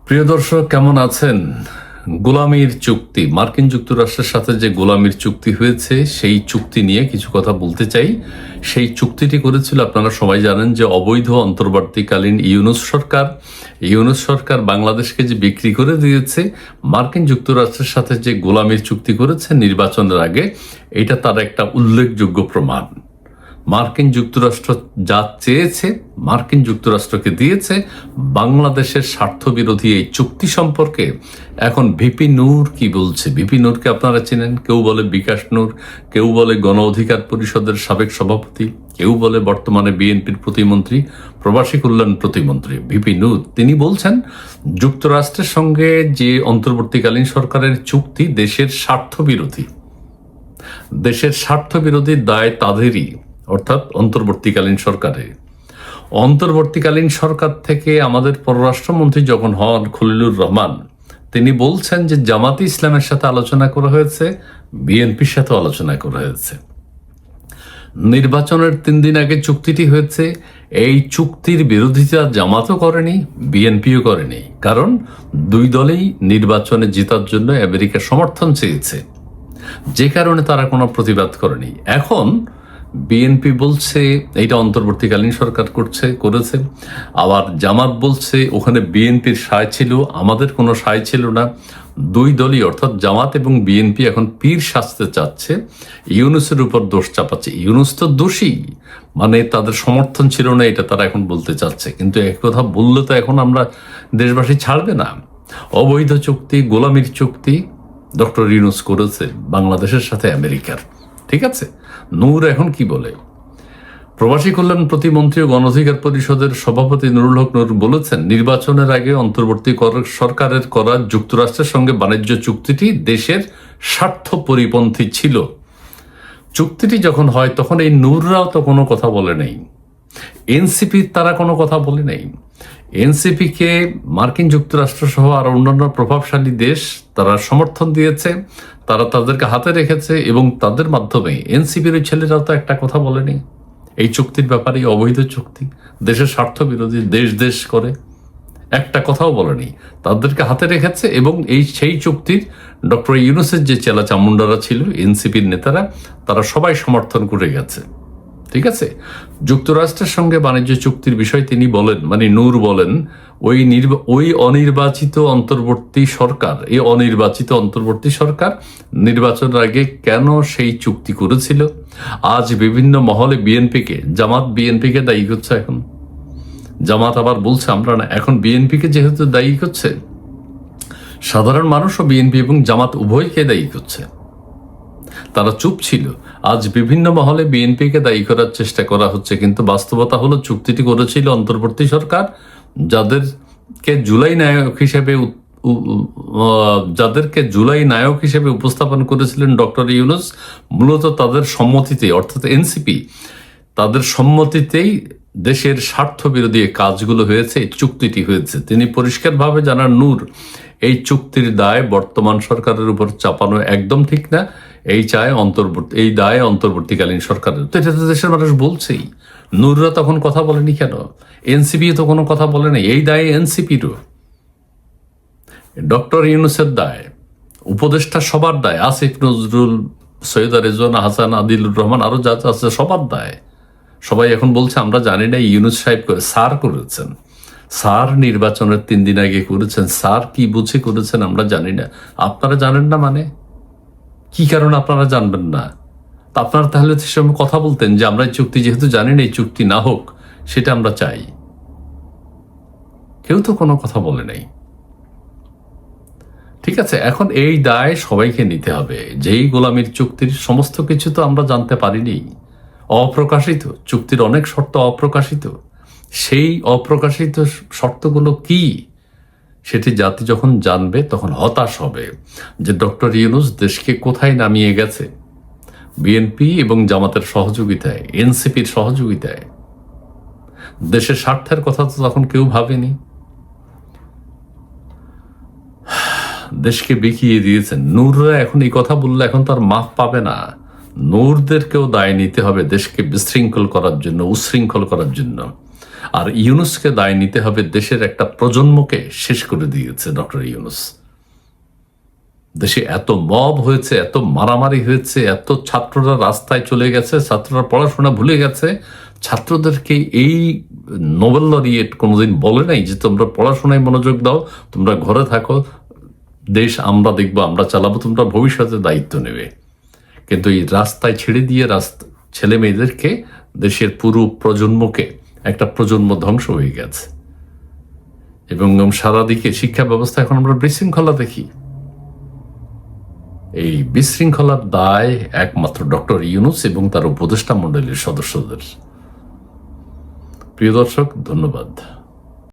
প্রিয় দর্শক, কেমন আছেন? গোলামির চুক্তি, মার্কিন যুক্তরাষ্ট্রের সাথে যে গোলামির চুক্তি হয়েছে সেই চুক্তি নিয়ে কিছু কথা বলতে চাই। সেই চুক্তিটি করেছিল, আপনারা সবাই জানেন যে অবৈধ অন্তর্বর্তীকালীন ইউনূস সরকার বাংলাদেশকে যে বিক্রি করে দিয়েছে, মার্কিন যুক্তরাষ্ট্রের সাথে যে গোলামির চুক্তি করেছে নির্বাচনের আগে, এটা তার একটা উল্লেখযোগ্য প্রমাণ। মার্কিন যুক্তরাষ্ট্র যা চেয়েছে মার্কিন যুক্তরাষ্ট্রকে দিয়েছে। বাংলাদেশের স্বার্থবিরোধী এই চুক্তি সম্পর্কে এখন ভিপি নূর কি বলছে? ভিপি নূরকে আপনারা চেনেন, কেউ বলে বিকাশ নূর, কেউ বলে গণ অধিকার পরিষদের সাবেক সভাপতি, কেউ বলে বর্তমানে বিএনপির প্রতিমন্ত্রী, প্রবাসী কল্যাণ প্রতিমন্ত্রী ভিপি নূর। তিনি বলছেন যুক্তরাষ্ট্রের সঙ্গে যে অন্তর্বর্তীকালীন সরকারের চুক্তি দেশের স্বার্থবিরোধী দায় তাদেরই, অর্থাৎ অন্তর্বর্তীকালীন সরকারের। অন্তর্বর্তীকালীন সরকার থেকে আমাদের পররাষ্ট্রমন্ত্রী যখন হন খলিলুর রহমান, তিনি বলছেন যে জামাতে ইসলামের সাথে আলোচনা করা হয়েছে, বিএনপির সাথে আলোচনা করা হয়েছে। নির্বাচনের 3 দিন আগে চুক্তিটি হয়েছে। এই চুক্তির বিরোধিতা জামাতও করেনি, বিএনপিও করেনি, কারণ দুই দলেই নির্বাচনে জেতার জন্য আমেরিকার সমর্থন চেয়েছে, যে কারণে তারা কোনো প্রতিবাদ করেনি। এখন বিএনপি বলছে এইটা অন্তর্বর্তীকালীন সরকার করেছে, আবার জামাত বলছে ওখানে বিএনপির সায় ছিল, আমাদের কোনো সায় ছিল না। দুই দলই, অর্থাৎ জামাত এবং বিএনপি এখন পীর সাজতে চাচ্ছে, ইউনূসের উপর দোষ চাপাচ্ছে। ইউনূস তো দোষী, মানে তাদের সমর্থন ছিল না, এটা তারা এখন বলতে চাচ্ছে। কিন্তু এক কথা বললে তো এখন আমরা দেশবাসী ছাড়বে না। অবৈধ চুক্তি, গোলামির চুক্তি ডক্টর ইউনূস করেছে বাংলাদেশের সাথে আমেরিকার। ঠিক আছে, নূর এখন কি বলে? প্রবাসী কল্যাণ প্রতিমন্ত্রী ও গণ অধিকার পরিষদের সভাপতি নুরুল হক নূর বলেছেন, নির্বাচনের আগে অন্তর্বর্তী সরকারের করা যুক্তরাষ্ট্রের সঙ্গে বাণিজ্য চুক্তিটি দেশের স্বার্থ পরিপন্থী ছিল। চুক্তিটি যখন হয় তখন এই নূররাও তো কোনো কথা বলে নেই, এনসিপি তারা কোনো কথা বলে নেই। এনসিপিকে মার্কিন যুক্তরাষ্ট্র সহ আর অন্যান্য প্রভাবশালী দেশ তারা সমর্থন দিয়েছে, তারা তাদেরকে হাতে রেখেছে, এবং তাদের মাধ্যমে এনসিপির ওই ছেলেরাও তো একটা কথা বলেনি এই চুক্তির ব্যাপারে। অবৈধ চুক্তি, দেশের স্বার্থ বিরোধী, দেশ করে একটা কথাও বলেনি, তাদেরকে হাতে রেখেছে। এবং সেই চুক্তির ডক্টর ইউনূসের যে চেলা চামুন্ডারা ছিল, এনসিপির নেতারা, তারা সবাই সমর্থন করে গেছে। ঠিক আছে, যুক্তরাষ্ট্রের সঙ্গে বাণিজ্য চুক্তির বিষয় তিনি বলেন, মানে নূর বলেন, ওই অনির্বাচিত অন্তর্বর্তী সরকার নির্বাচনের আগে কেন সেই চুক্তি করেছিল। আজ বিভিন্ন মহলে জামাত বিএনপিকে দায়ী করছে। এখন জামাত আবার বলছে আমরা না, এখন বিএনপিকে যেহেতু দায়ী করছে, সাধারণ মানুষও বিএনপি এবং জামাত উভয়কে দায়ী করছে। তারা চুপ ছিল, আজ বিভিন্ন মহলে বিএনপিকে দায়ী করার চেষ্টা করা হচ্ছে। কিন্তু বাস্তবতা হলো চুক্তিটি করেছিল অন্তর্বর্তী সরকার, যাদেরকে জুলাই নায়ক হিসেবে উপস্থাপন করেছিলেন ডক্টর ইউনূস। মূলত তাদের সম্মতিতে, অর্থাৎ এনসিপি, তাদের সম্মতিতেই দেশের স্বার্থ বিরোধী কাজগুলো হয়েছে, এই চুক্তিটি হয়েছে। তিনি পরিষ্কারভাবে জানান নূর, এই চুক্তির দায় বর্তমান সরকারের উপর চাপানো একদম ঠিক না। এই দায় অন্তর্বর্তীকালীন সরকারের। তো এটা তো দেশের মানুষ বলছেই, নূররা তখন কথা বলেনি কেন? এনসিপি তো কোনো কথা বলে নাই, এই দায় এনসিপিরও। ডক্টর ইউনূসের দায়, উপদেষ্টা সবার দায়, আসিফ নজরুল, সৈয়দা রেজওয়ানা হাসান, আদিলুর রহমান, আরো যা আছে সবার দায়। সবাই এখন বলছে আমরা জানি না, ইউনূস সাহেব স্যার করেছেন, স্যার নির্বাচনের 3 দিন আগে করেছেন, স্যার কি বুঝে করেছেন আমরা জানি না। আপনারা জানেন না মানে কি কারণ আপনারা জানবেন না? আপনারা তাহলে সে সময় কথা বলতেন যে আমরা এই চুক্তি যেহেতু জানি না, এই চুক্তি না হোক, সেটা আমরা চাই। কেউ তো কোনো কথা বলে নাই। ঠিক আছে, এখন এই দায় সবাইকে নিতে হবে। যেই গোলামির চুক্তির সমস্ত কিছু তো আমরা জানতে পারিনি, অপ্রকাশিত চুক্তির অনেক শর্ত অপ্রকাশিত। সেই অপ্রকাশিত শর্তগুলো কি, সেটি জাতি যখন জানবে তখন হতাশ হবে যে ডক্টর ইউনূস দেশকে কোথায় নামিয়ে গেছে। বিএনপি এবং জামাতের সহযোগিতায়, এনসিপির সহযোগিতায়। দেশের স্বার্থের কথা তো তখন কেউ ভাবেনি। দেশকে বিকিয়ে দিয়েছেন নূররা। এখন এই কথা বললে এখন তার মাফ পাবে না। নূরদেরকেও দায় নিতে হবে দেশকে বিশৃঙ্খল করার জন্য, উশৃঙ্খল করার জন্য। আর ইউনুসকে দায় নিতে হবে, দেশের একটা প্রজন্মকে শেষ করে দিয়েছে ডক্টর ইউনুস। দেশে এত মব হয়েছে, এত মারামারি হয়েছে, এত ছাত্ররা রাস্তায় চলে গেছে, ছাত্ররা পড়াশোনা ভুলে গেছে। ছাত্রদেরকে এই নোবেল লরিয়েট কোনোদিন বলে নাই যে তোমরা পড়াশোনায় মনোযোগ দাও, তোমরা ঘরে থাকো, দেশ আমরা দেখবো, আমরা চালাবো, তোমরা ভবিষ্যতে দায়িত্ব নেবে। কিন্তু এই রাস্তায় ছেড়ে দিয়ে ছেলে মেয়েদেরকে, দেশের পুরো প্রজন্মকে, একটা প্রজন্ম ধ্বংস হয়ে গেছে। এবং সারা দিকে শিক্ষা ব্যবস্থা এখন আমরা বিশৃঙ্খলা দেখি। এই বিশৃঙ্খলার দায় একমাত্র ডক্টর ইউনুস এবং তার উপদেষ্টা মণ্ডলীর সদস্যদের। প্রিয় দর্শক, ধন্যবাদ।